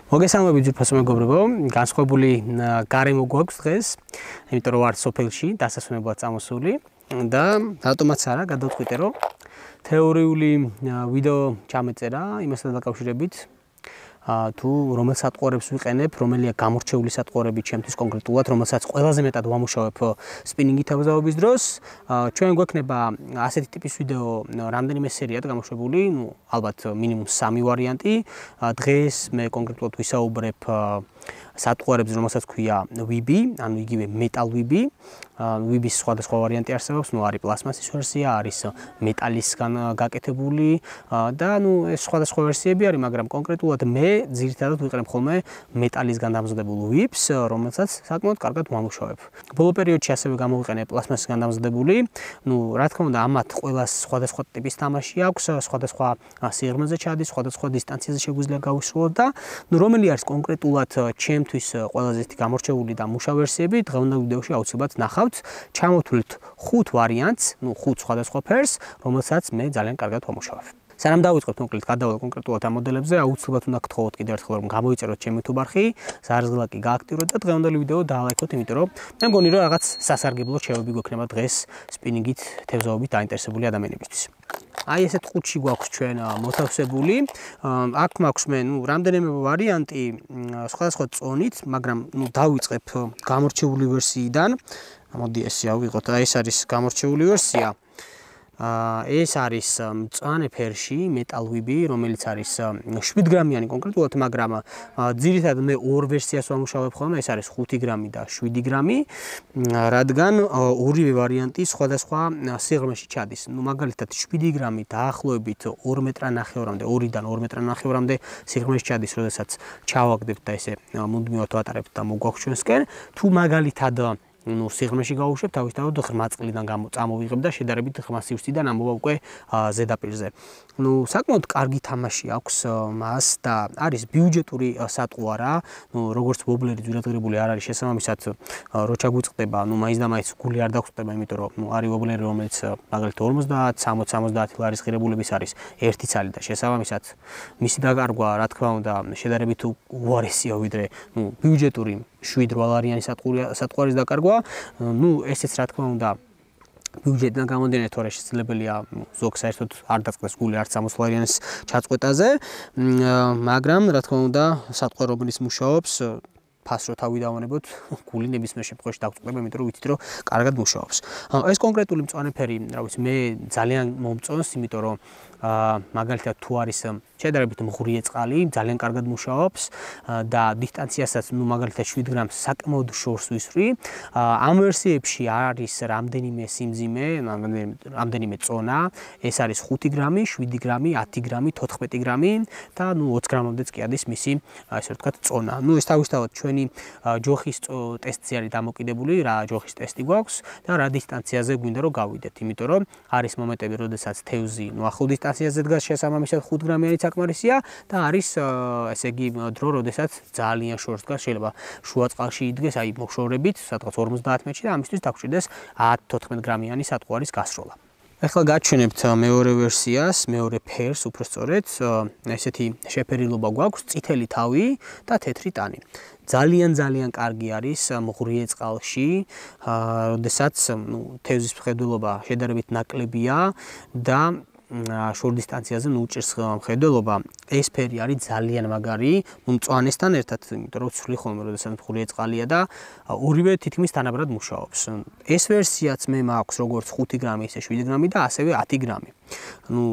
მოგესალმებით ძვირფასო მეგობრებო, განსხვავებული გარემო გვაქვს დღეს, იმიტომ რომ ვარ სოფელში, დასასვენებლად წამოსული და რატომაც არა, გადავწყვიტე რომ თეორიული ვიდეო ჩამეწერა იმასთან დაკავშირებით, თუ რომელ სატყუარებს ვიყენებ, რომელია გამორჩეული სატყუარები ჩემთვის კონკრეტულად, რომელსაც ყველაზე მეტად ვამუშავებ სპინინგით თავზაობის დროს, ჩვენ გვექნება ასეთი ტიპის ვიდეო რამდენიმე სერიად გამოშვებული, ალბათ მინიმუმ 3 ვარიანტი. დღეს მე კონკრეტულად ვისაუბრებ სატყუარებს, რომელსაც ქვია ვიბი, ანუ იგივე მეტალ ვიბი. ვიბის სხვადასხვა ვარიანტი არსებობს, არის პლასმასის ვერსია, არის მეტალისგან გაკეთებული და ეს სხვადასხვა ვერსიები არის, მაგრამ კონკრეტულად მე ძირითადად ვიყენებ ხოლმე მეტალისგან დამზადებულ ვიბს, რომელსაც საკმაოდ კარგად ვამუშავებ. ბოლო პერიოდში ასევე გამოვიყენე პლასმასისგან დამზადებული. რა თქმა უნდა, ამათ ყველას სხვადასხვა ტიპის თამაში აქვს, სხვადასხვა სიღრმეზე ჩადის, სხვადასხვა დისტანციაზე შეგვიძლია გავისრულოთ და რომელი არის კონკრეტულად ჩემთვის ყველაზე გამორჩეული და მუშა ვერსიები, დღევანდელ ვიდეოში აუცილებლად ნახავთ. ჩამოვთვლით 5 ვარიანტს, 5 სხვადასხვა ფერს, რომელსაც მე ძალიან კარგად ვამუშავებ. სანამ დავიწყებთ მოკლედ გადავალ კონკრეტულად ამ მოდელებზე, აუცილებლად უნდა გთხოვოთ კიდევ ერთხელ რომ გამოიწეროთ ჩემი YouTube არხი, ზარზღლა კი გააქტიუროთ და დღევანდელი ვიდეო დაალაიქოთ, იმიტომ რომ მე მგონი რომ რაღაც სასარგებლო რჩევები გვექნება დღეს სპინინგით თევზაობით დაინტერესებული ადამიანებისთვის. აი ესეთ ყუთში გვაქვს ჩვენ მოთავსებული. აქ მაქვს მე რამდენიმე ვარიანტი სხვადასხვა წონით, მაგრამ დავიწყებ გამორჩეული ვერსიიდან. მოდი ესე ავიღოთ, ეს არის გამორჩეული ვერსია. ეს არის მწვანე ფერში მეტალ ვიბი, რომელიც არის 7 გრამიანი კონკრეტულად, მაგრამ ძირითადად მე ორ ვერსიას ვამუშავებ ხოლმე, ეს არის 5 გრამი და 7 გრამი, რადგან ორივე ვარიანტი სხვადასხვა სიღრმეში ჩადის. მაგალითად 7 გრამი დაახლოებით 2 მეტრანახევრამდე, 2-დან 2 მეტრანახევრამდე სიღრმეში ჩადის, როდესაც ჩავაგდებთ და ესე მუდმივად ვატარებთ და მოგვაქვს ჩვენსკენ. თუ მაგალითად სიღრმეში გავუშვებ, თავისთავად ღრმა წყლიდან წამოვიღებ და შედარებით ღრმა სივრციდან ამოვა უკვე ზედაპირზე. საკმაოდ კარგი თამაში აქვს მას და არის ბიუჯეტური სატყუარა, როგორც ვობლერი ძვირადღირებული არ არის შესაბამისად, რო ჩაგვიწყდება, მაინც და მაინც გული არ დაგხვდება, იმიტომ რომ არის ვობლერი, რომელიც მაგალითად 50, 60-70 ლარის ღირებულების არის ერთი ცალი და შესაბამისად მისი დაკარგვა, რა თქმა უნდა, შედარებით უარესია ვიდრე ბიუჯეტური 7-8 ლარიანი სატყუარის დაკარგვა. ესეც რა თქმა უნდა ბიუჯეტიდან გამომდინარე, თორე შესაძლებელია ზოგს საერთოდ არ დაწყდეს გული არც 60 ლარიანის ჩაწყვეტაზე, მაგრამ რა თქმა უნდა სატყუარი რომელიც მუშაობს ფასრო თავი დავანებოთ, გული ნებისმიერ შემთხვევაში დაგწყდება, იმიტომ რომ ვიცით რომ კარგად მუშაობს. ეს კონკრეტული მწვანე ფერი, რა ვიცი, მე ძალიან მომწონს, იმიტომ რომ მაგალითად თუ არის შედარებით მღვრიე წყალი, ძალიან კარგად მუშაობს და დისტანციასაც მაგალითად 7 გრამს საკმაოდ შორს ვისვრი. ამ ვერსიებში არის რამდენიმე სიმძიმე, რამდენიმე წონა, ეს არის 5 გრამი, 7 გრამი, 10 გრამი, 14 გრამი და 20 გრამამდეც კი ადის მისი, ასე ვთქვათ, წონა. ეს თავისთავად ჩვენი ჯოხის ტესტზე არის დამოკიდებული, რა ჯოხის ტესტი გვაქვს და რა დისტანციაზე გვინდა რომ გავიდეთ, იმიტომ რომ არის მომენტები, როდესაც თევზი ახლო დისტანციაზე დგას, შესაბამისად 5 გრამიანი საკმარისია და არის ესე იგი დრო, როდესაც ძალიან შორს დგას, შეიძლება შუა წყალში იდგეს, აი მოშორებით, სადღაც 50 მეტრში და ამისთვის დაგჭირდეს 10-14 გრამიანი სატყუარის გასროლა. ახლა გაჩვენებთ მეორე ვერსიას, მეორე ფერს, უბრალოდ ესეთი შეფერილობა გვაქვს, წითელი თავი და თეთრი ტანი. ძალიან კარგი არის მღვრიე წყალში, როდესაც თევზის მხედველობა შედარებით ნაკლებია და შორ დისტანციაზე უჭირს მხედველობა. ეს ფერი არის ძალიან მაგარი, მწვანესთან ერთად, იმიტომ რომ ცვლი ხოლმე, როდესაც მღვრიე წყალია და ორივე თითქმის თანაბრად მუშაობს. ეს ვერსიაც მე მაქვს როგორც 5 გრამი, ისე 7 გრამი და ასევე 10 გრამი.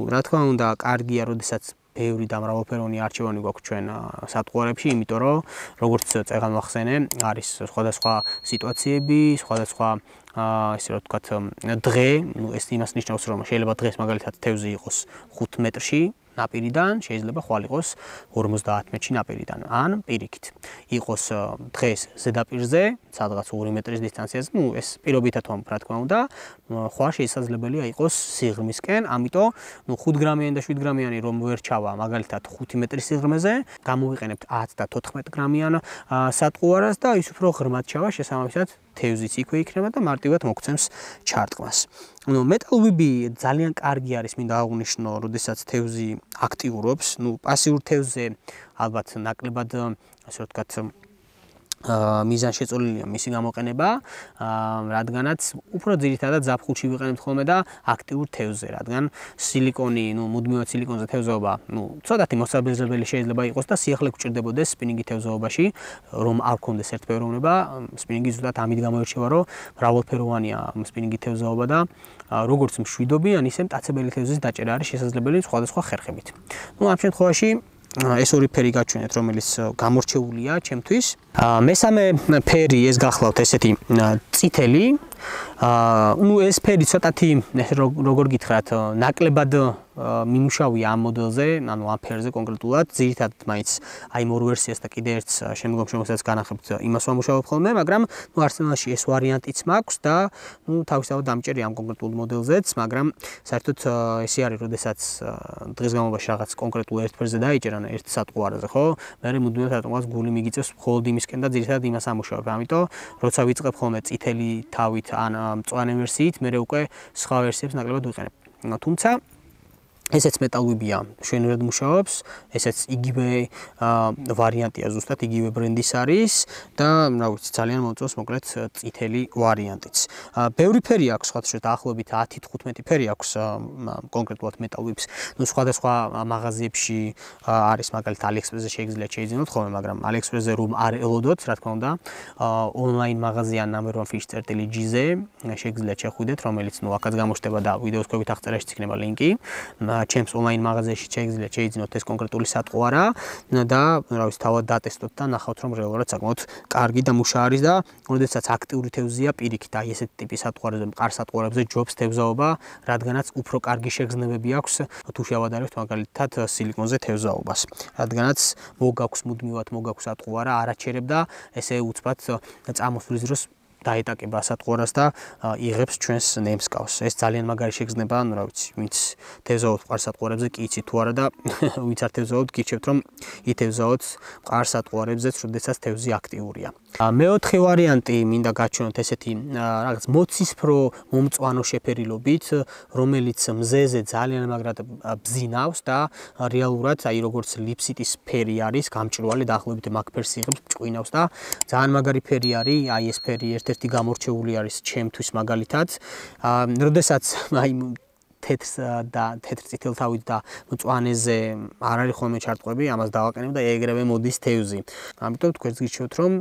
რა თქმა უნდა, კარგია, როდესაც ბევრი და მრავალფეროვანი არჩევანი გვაქვს ჩვენ სატყუარებში, იმიტომ რომ როგორც წეგან ვახსენე, არის სხვადასხვა სიტუაციები, სხვადასხვა ესე რომ ვთქვათ, დღე, ეს იმას ნიშნავს, რომ შეიძლება დღეს მაგალითად თევზი იყოს 5 მეტრში ნაპირიდან, შეიძლება ხვალ იყოს 50 მეტრში ნაპირიდან, ან პირიქით. იყოს დღეს ზედაპირზე, სადღაც 2 მეტრის დისტანციაზე, ეს პირობითად რა თქმა უნდა, ხვალ შესაძლებელია იყოს სიღრმისკენ, ამიტომ 5 გრამიანი და 7 გრამიანი რომ ვერ ჩავა, მაგალითად 5 მეტრის სიღრმეზე, გამოვიყენებთ 10 და 14 გრამიან სატყუარას და ის უფრო ღრმად ჩავა, შესაბამისად თევზიც იქვე იქნება და მარტივად მოგცემს ჩარტყმას. მეტალურები ძალიან კარგი არის, მინდა აღვნიშნო, როდესაც თევზი აქტიურობს, პასიურ თევზზე ალბათ ნაკლებად, ასე ვთქვათ, მიზანშეწონილია მისი გამოყენება, რადგანაც უფრო ძირითადად ზაფხულში ვიყენებთ ხოლმე და აქტიურ თევზზე, რადგან სილიკონი, მუდმივად სილიკონზე თევზაობა, ცოტათი მოსაბეზრებელი შეიძლება იყოს და სიახლე გვჭირდებოდეს სპინინგი თევზაობაში, რომ არ გქონდეს ერთფეროვნება, სპინინგი ზუსტად ამით გამოირჩევა, რომ მრავალფეროვანია სპინინგი თევზაობა და როგორც მშვიდობიან, ისე მტაცებელი თევზის დაჭერა არის შესაძლებელი სხვადასხვა ხერხებით. ამ შემთხვევაში ეს ორი ფერი გაჩვენეთ, რომელიც გამორჩეულია ჩემთვის. მესამე ფერი ეს გახლავთ ესეთი წითელი. ეს ფერი ცოტათი როგორ გითხრათ, ნაკლებად მიმუშავია ამ მოდელზე, ანუ ამ ფერზე კონკრეტულად, ძირითადად მაინც აი იმ ორ ვერსიას და კიდე ერთს შემდგომ შემოხსნას განახებთ იმას ვამუშავებ ხოლმე, მაგრამ არსენალში ეს ვარიანტიც მაქვს და თავისთავად დამჭერია ამ კონკრეტულ მოდელზეც, მაგრამ საერთოდ ესე არის, როდესაც დღის განმავლობაში რაღაც კონკრეტულ ერთ ფერზე დაიჭერ, ან ერთ სატყუარაზე, ხო? მე მუდმივად სატყუარს გული მიგიწევს მხოლოდ იმისკენ და ძირითადად იმას ამუშავებ. ამიტომ როცა ვიწყებ ხოლმე წითელი თავით ან მწვანე ვერსიით, მე უკვე სხვა ვერსიებს ნაკლებად ვიყენებ. თუმცა ესეც მეტალურებია, შვენივრად მუშაობს, ესეც იგივე ვარიანტია, ზუსტად იგივე ბრენდის არის და რა ვიცი, ძალიან მომწონს მოკლედ წითელი ვარიანტიც. ბევრი ფერი აქვს, სხვადასხვა დაახლოებით 10-15 ფერი აქვს კონკრეტულად მეტალურებს. სხვადასხვა მაღაზიებში არის, მაგალითად AliExpress-ზე შეიძლება შეიძინოთ ხოლმე, მაგრამ AliExpress-ზე რომ არ ელოდოთ, რა თქმა უნდა, ონლაინ მაღაზია number1fish.gz-ზე შეიძლება შეხვიდეთ, რომელიც აქაც გამოჩნდება და ვიდეოს ქვევით აღწერაში იქნება ლინკი. ჩემს ონლაინ მაღაზიაში შეიძლება შეიძინოთ ეს კონკრეტული სატყუარა და რა ვიცი, თავად დატესტოთ და ნახავთ, რომ რეალურად საკმაოდ კარგი და მუშა არის და როდესაც აქტიური თევზია პირიქით, აი ესეთი ტიპის სატყუარებზე, მყარ სატყუარებზე ჯობს თევზაობა, რადგანაც უფრო კარგი შეგრძნებები აქვს თუ შევადარებთ მაგალითად სილიკონზე თევზაობას. რადგანაც მოგაქვს მუდმივად მოგაქვს სატყუარა, არაჩერებ და ესე უცბად წამოსვლის დროს დაეტაკება სატყუარას და იღებს ჩვენს ნემსკავს. ეს ძალიან მაგარი შეგრძნება, ანუ რა ვიცი, ვინც თევზაობთ მყარ სატყუარებზე, კი იცით თუ არა და ვინც არ თევზაობთ, გიჩვენებთ, რომ ითევზაოთ მყარ სატყუარებზეც, როდესაც თევზი აქტიურია. მეოთხე ვარიანტი მინდა გაჩვენოთ ესეთი რაღაც მოცისფრო მომწვანო შეფერილობით, რომელიც მზეზე ძალიან მაგრად ბზინავს და რეალურად აი როგორც ლიფსიტის ფერი არის, გამჭვირვალე დაახლოებით მაგ ფერს იღებს, ჭკვინავს და ძალიან მაგარი ფერი არის, აი ეს ფერი ერთ-ერთი გამორჩეული არის ჩემთვის მაგალითად. როდესაც აი თეთრ წითელთავით და მწვანეზე არ არის ხოლმე ჩარტყმები, ამას დავაყენებ და ეგრევე მოდის თევზი. ამიტომ თქვენს გიჩვენოთ, რომ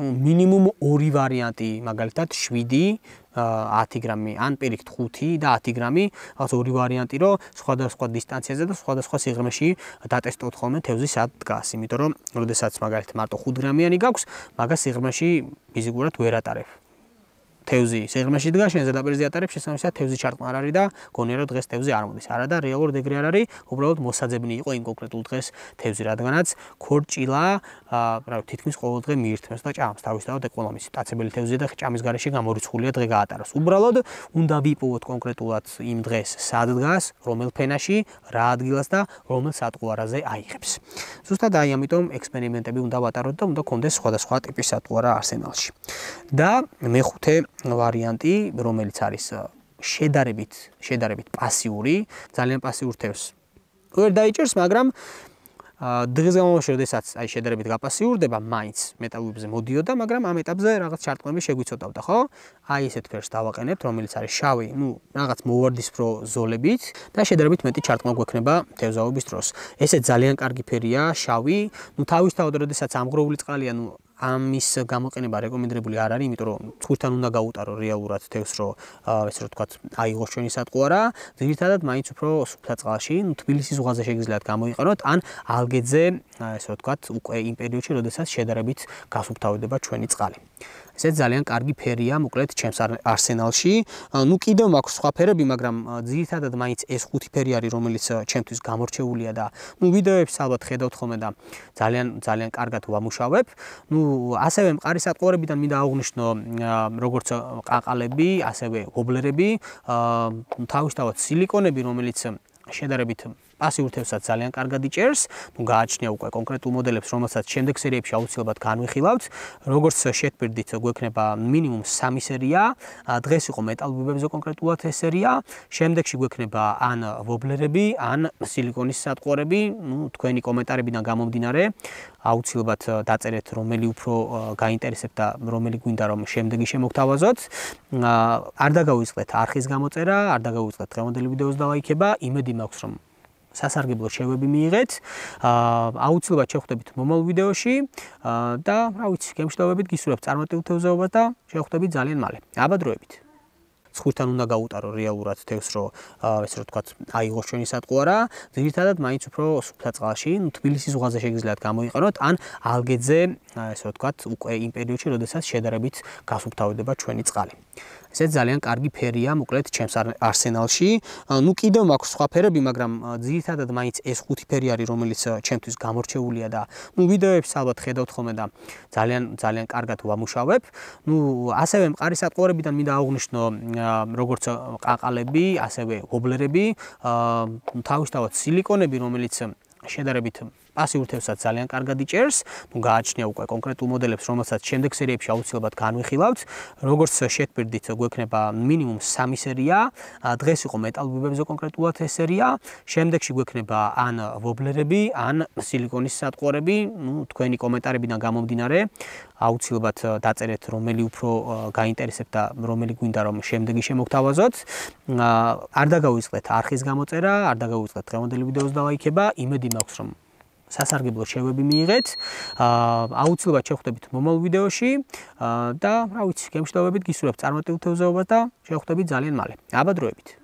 მინიმუმ ორი ვარიანტი, მაგალითად 7, 10 გრამი, ან პირიქით 5 და 10 გრამი, რაღაც ორი ვარიანტი, რომ სხვადასხვა დისტანციაზე და სხვადასხვა სიღრმეში დატესტოთ ხოლმე თევზი სად დგას, იმიტომ რომ როდესაც მაგალითად მარტო 5 გრამიანი გაქვს, მაგას სიღრმეში ფიზიკურად ვერ ატარებ. თევზი სიღრმეში დგას, შენ ზედაპირზე ატარებ, შესაბამისად თევზი ჩარტყმა არ არის და გონია რომ დღეს თევზი არ მოდის. არა და რეალურად ეგრე არ არის, უბრალოდ მოსაძებნი იყო იმ კონკრეტულ დღეს თევზი, რადგანაც ქორჭილა, რა ვიცი, თითქმის ყოველ დღე მიირთმევს და ჭამს თავისთავად ეკონომის. მტაცებელი თევზია და ჭამის გარეშე გამორიცხულია დღე გაატაროს. უბრალოდ უნდა ვიპოვოთ კონკრეტულად იმ დღეს სად დგას, რომელ ფენაში, რა ადგილას და რომელ სატყუარაზე აიღებს. ზუსტად აი ამიტომ ექსპერიმენტები უნდა ვატაროთ და უნდა გქონდეს სხვადასხვა ტიპის სატყუარა არსენალში. და მეხუთე ვარიანტი, რომელიც არის შედარებით პასიური, ძალიან პასიურ თევზს ვერ დაიჭერს, მაგრამ დღის განმავლობაში, როდესაც აი შედარებით გაპასიურდება, მაინც მეტალურებზე მოდიოდა, მაგრამ ამ ეტაპზე რაღაც ჩარტყმები შეგვიცოდავდა, ხო? აი ესეთ ფერს დავაყენებთ, რომელიც არის შავი, რაღაც მოვარდისფრო ზოლებით და შედარებით მეტი ჩარტყმა გვექნება თევზაობის დროს. ესე ძალიან კარგი ფერია, შავი, თავისთავად, როდესაც ამღროული წყალია, ამის გამოყენება რეკომენდებული არ არის, იმიტომ რომ ცხვირთან უნდა გაუტარო რეალურად თევზს, რომ ესე რომ ვთქვათ, აიღოს ჩვენი სატყუარა, ძირითადად მაინც უფრო სუფთა წყალში, თბილისის ზღვაზე შეგიძლიათ გამოიყენოთ, ან ალგეთზე, ესე რომ ვთქვათ, უკვე იმ პერიოდში, როდესაც შედარებით გასუფთავდება ჩვენი წყალი. ესე ძალიან კარგი ფერია, მოკლედ ჩემს არსენალში. კიდევ მაქვს სხვა ფერები, მაგრამ ძირითადად მაინც ეს 5 ფერი არის, რომელიც ჩემთვის გამორჩეულია და ვიდეოებს ალბათ ხედავთ ხოლმე და ძალიან კარგად ვამუშავებ. ასევე მყარი სატყუარებიდან მინდა აღვნიშნო, როგორც ყაყალები, ასევე ვობლერები, თავისთავად სილიკონები, რომელიც შედარებით პასიურთევსაც ძალიან კარგად იჭერს. ნუ გააჩნია უკვე კონკრეტულ მოდელებს, რომელსაც შემდეგ სერიებში აუცილებლად განვიხილავთ. როგორც შეგპირდით, გვექნება მინიმუმ 3 სერია. დღეს იყო მეტალ-ბიბებზე კონკრეტულად ეს სერია. შემდეგში გვექნება ან ვობლერები, ან სილიკონის სატყუარები. ნუ თქვენი კომენტარებიდან გამომდინარე, აუცილებლად დაწერეთ, რომელი უფრო გაინტერესებთ და რომელი გვინდა რომ შემდეგი შემოგთავაზოთ. არ დაგავიწყდეთ არხის გამოწერა, არ დაგავიწყდეთ დღევანდელი ვიდეოს დალაიქება. იმედი მაქვს, რომ სასარგებლო შევები მიიღეთ. აუცილებლად შევხვდებით მომავალ ვიდეოში და რა ვიცი, გემშვიდობებით, გისურვებთ წარმატებულ თევზაობას და შევხვდებით ძალიან მალე. აბა დროებით. ცხვირთან უნდა გაუტარო რეალურად თევზს, რომ ესე რომ ვთქვათ, აიღოს ჩვენი სატყუარა. ძირითადად მაინც უფრო სუფთა წყალში, თბილისის ზღვაზე შეგიძლიათ გამოიყენოთ, ან ალგეძე, ესე რომ ვთქვათ, უკვე იმ პერიოდში, როდესაც შედარებით გასუფთავდება ჩვენი წყალი. ესეც ძალიან კარგი ფერია, მოკლედ, ჩემს არსენალში. ნუ კიდევ მაქვს სხვა ფერები, მაგრამ ძირითადად მაინც ეს 5 ფერი არის, რომელიც ჩემთვის გამორჩეულია და ნუ ვიდეოებს ალბათ ხედავთ ხოლმე და ძალიან კარგად ვამუშავებ. ნუ ასევე მყარი სატყუარებიდან მინდა აღვნიშნო, როგორც ყაყალები, ასევე ვობლერები, თავისთავად სილიკონები, რომელიც შედარებით პასიურთევსაც ძალიან კარგად იჭერს. ნუ გააჩნია უკვე კონკრეტულ მოდელებს, რომელსაც შემდეგ სერიებში აუცილებლად განვიხილავთ. როგორც შეგპირდით, გვექნება მინიმუმ 3 სერია. დღეს იყო მეტალ-ბიბებზე კონკრეტულად ეს სერია. შემდეგში გვექნება ან ვობლერები, ან სილიკონის სატყუარები. ნუ თქვენი კომენტარებიდან გამომდინარე, აუცილებლად დაწერეთ, რომელი უფრო გაინტერესებთ და რომელი გვინდა რომ შემდეგი შემოგთავაზოთ. არ დაგავიწყდეთ არხის გამოწერა, არ დაგავიწყდეთ დღევანდელი ვიდეოს დალაიქება. იმედი მაქვს, რომ სასარგებლო შევები მიიღეთ. აუცილებლად შევხვდებით მომავალ ვიდეოში და რა ვიცი, გემშვიდობებით, გისურვებთ წარმატებულ თევზაობას და შევხვდებით ძალიან მალე. აბა დროებით.